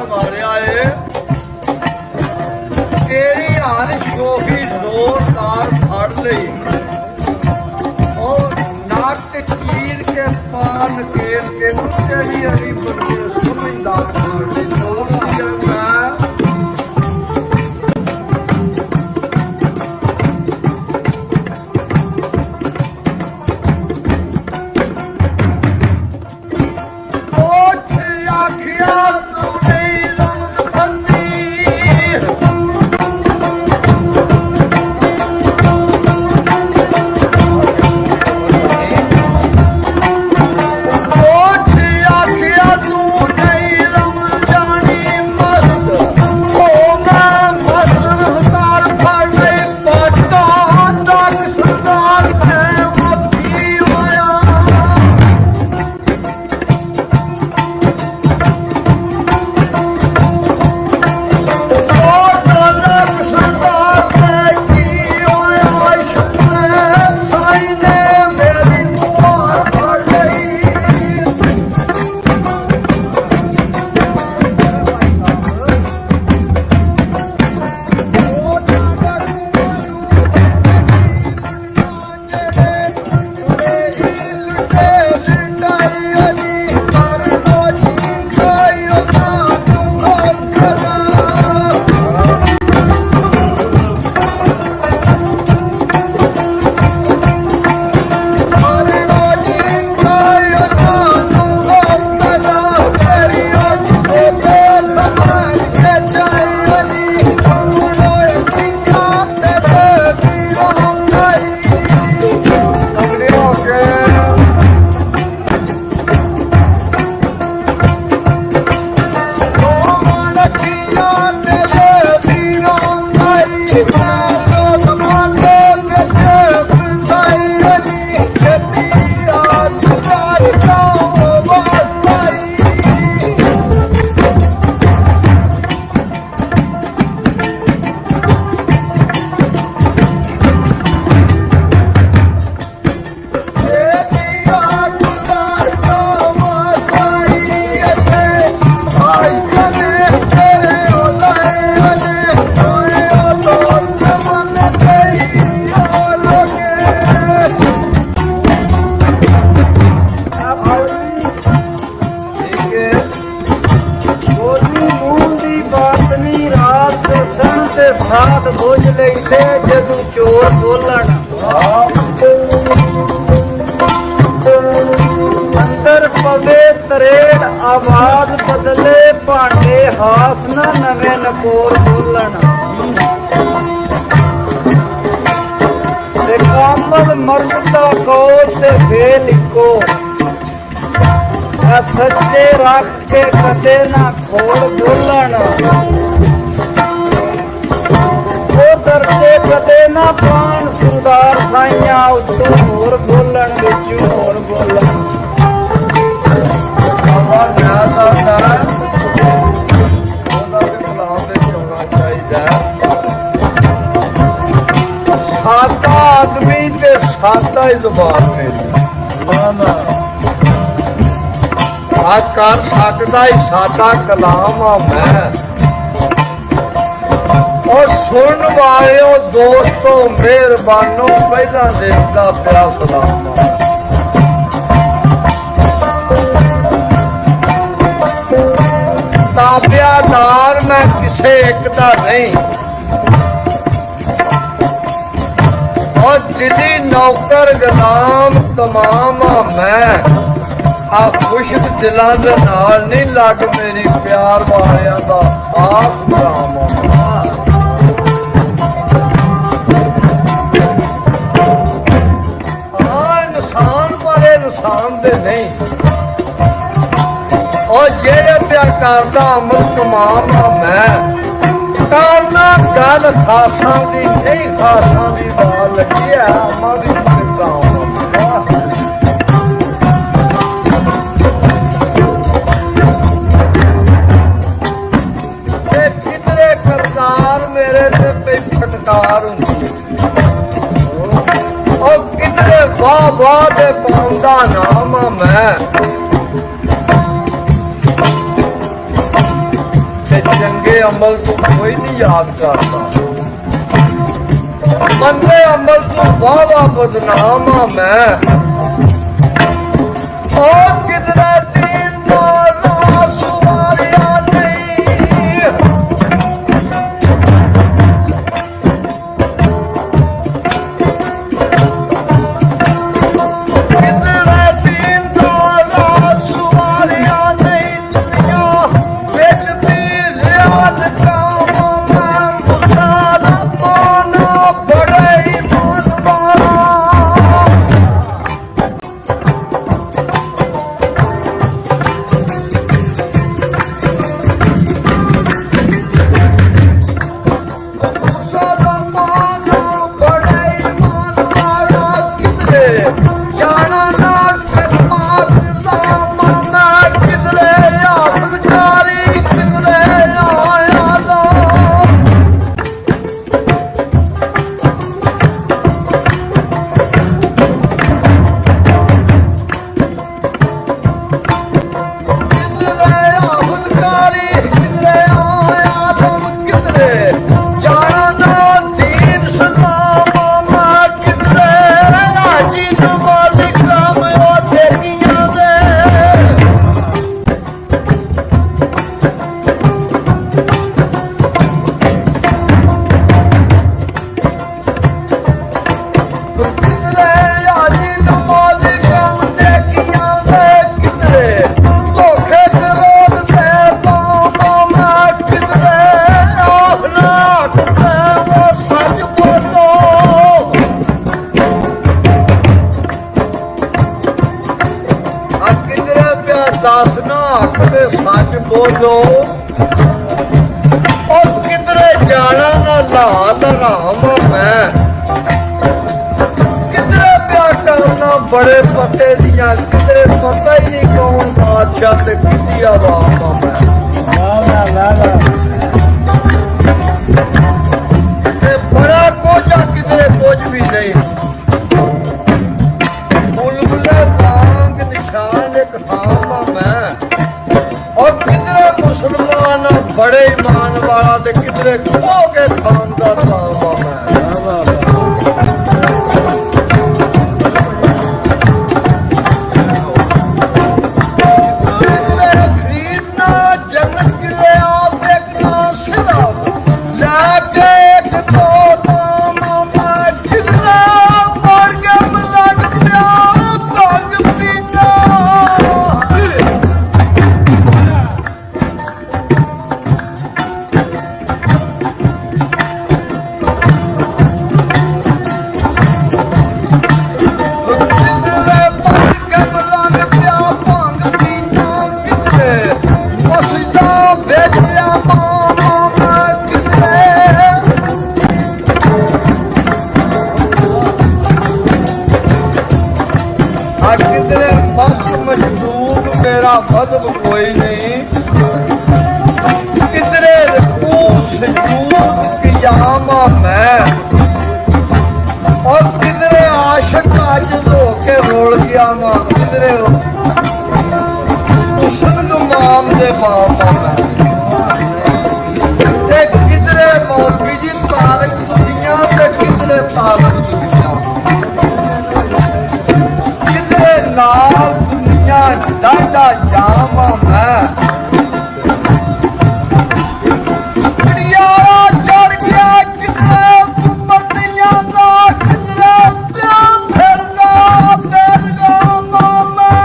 ਮਾਰਿਆ ਏ ਤੇਰੀ ਹਰ ਸ਼ੋਹੀ ਜ਼ੋਰਦਾਰ ਫੜ ਲਈ ਔਰ ਨੱਕ ਚੀਰ ਕੇ ਪਾਨ ਕੇਲ ਕੇ ਤੇਰੀ ਹਰੀ ਬਣੇ ਸਮਝਦਾਰ ਮਾਰ ਲਈ ਲੋਕ ਕਹਿੰਦਾ ਸਾਥ ਬੁਝ ਲੈਂਦੇ ਜਦੋਂ ਚੋਰ ਬੋਲਣ ਅੰਦਰ ਪਵੇ ਤਰੇੜ ਆਵਾਜ਼ ਬਦਲੇ ਭਾਂਡੇ ਹਾਸ ਨਾ ਨਵੇਂ ਨਕੋਰ ਬੋਲਣ ਤੇ ਕਾਮਲ ਮਰਦ ਦਾ ਕੋ ਤੇ ਫੇਲ ਇੱਕੋ ਸੱਚੇ ਰੱਖ ਕੇ ਕਦੇ ਨਾ ਖੋੜ ਬੋਲਣ ਦਰਦੇ ਕਦੇ ਨਾ ਪਾਣ ਸੁੰਦਰ ਸਾਈਆਂ ਉੱਤੋਂ ਹੋਰ ਬੋਲਣ ਵਿੱਚ ਹੋਰ ਬੋਲਣ ਬਾਬਾ ਜਿਆਦਾ ਦਾ ਉਹਦਾ ਦੇ ਖਿਲਾਫ ਤੇ ਹੋਣਾ ਚਾਹੀਦਾ ਸਾਦਾ ਆਦਮੀ ਤੇ ਸਾਦਾ ਹੀ ਜ਼ੁਬਾਨ ਨੇ ਨਾ ਆ ਕਰ ਸਕਦਾ ਹੀ ਸਾਦਾ ਕਲਾਮ ਆ ਮੈਂ और सुन वाले दोस्तों मेहरबानों पहला देखता प्या सलाम ताबियादार मैं किसे एक दा नहीं और जिली नौकर गुलाम तमाम मैं आ खुश दिलों दे नाल नहीं लग मेरी प्यार वालियां दा आप गुलाम नहीं और जेड़े प्यार करता अमल तमाम मैं करना गल खासा दी नहीं खासा दी बात लगी है अम्मा भी कितने करतार मेरे से पे फटकार होंगी और कितने वाह वाह दे पाउंदा नाम मैं अमल को कोई नहीं याद करता। मंदे अमल को वावा बदनाम हाँ मैं। और कितना दिन मारा सुवारिया नहीं। कितना दिन मारा सुवारिया नहीं दुनिया बेचती रियाज कामों में मुसाला पाना बड़े ही मन मारा। दासना आखते सच बोलो और किधरे जाना ना लाल राम मैं। किधरे प्यार करना बड़े पते दिया किधरे पता ही नहीं कौन बादशाह ते किसी आवाम मैं। ते बड़ा कुछ आ किधरे कुछ भी नहीं। बुलबुले बांग निशान एक खामा मैं। और किधरे मुसलमान बड़े ईमान वाला ते किधरे खो के खानदा खामा मैं। किधरे खरीदना जन्नत किले आप देखना सिर्फ जाके एक दो दाम मैं। किधरे मर के मलक प्यार भाग पीना। किधरे मर के मलक प्यार भाग पीना। किधरे मस्जिदा बेचिया मामा मैं। किधरे किधरे मस्त मजबूत मेरा मजहब कोई नहीं। किधरे सजूद कियामा मैं। और किधरे आशिक आजिज़ होके रोल गया मां। किधरे हुस्न गुमाम दे मामा मैं। ते किधरे मौलवी जी तारक दुनिया ते किधरे तारक दुनिया। किधरे लाल दुनिया डांडा जामा मैं। यारा चढ़ गया किधरे बत्तियां ना। किधरे प्यार फिरदा बेलगामा मैं।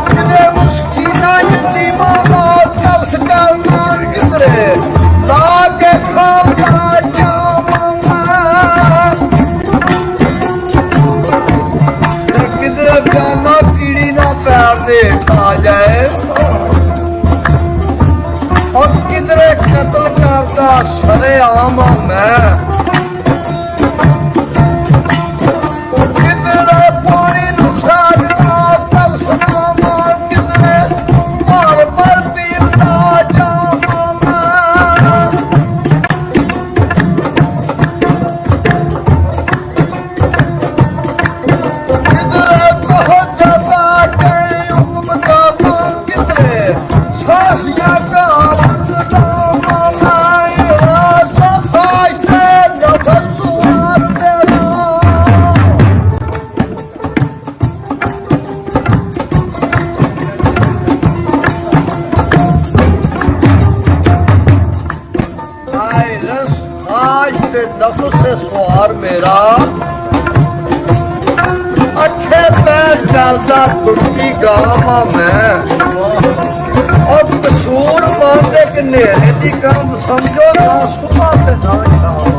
किधरे मुस्किना यतीमा ना कब्ज करना। किधरे लाके खाना जामा मैं। किधरे जाना कीड़ी ना पैर दे खा जाए। और किधरे कत्ल करता सरेआम मैं। किधरे पानी नू साजना तलसमा मार। किधरे भर भर पींदा जामा मैं। ਮੇਰਾ ਅੱਠੇ ਪੈਰ ਚੱਲਦਾ ਤੁਰਕੀ ਗਾਵਾਂ ਮੈਂ ਉਹ ਕਸੂਰ ਪਾਉਂਦੇ ਕਿ ਨੇਰੇ ਦੀ ਕੰਮ ਸਮਝੋ ਨਾ ਸੁਭਾ ਤੇ ਨਾ ਸ਼ਾਮ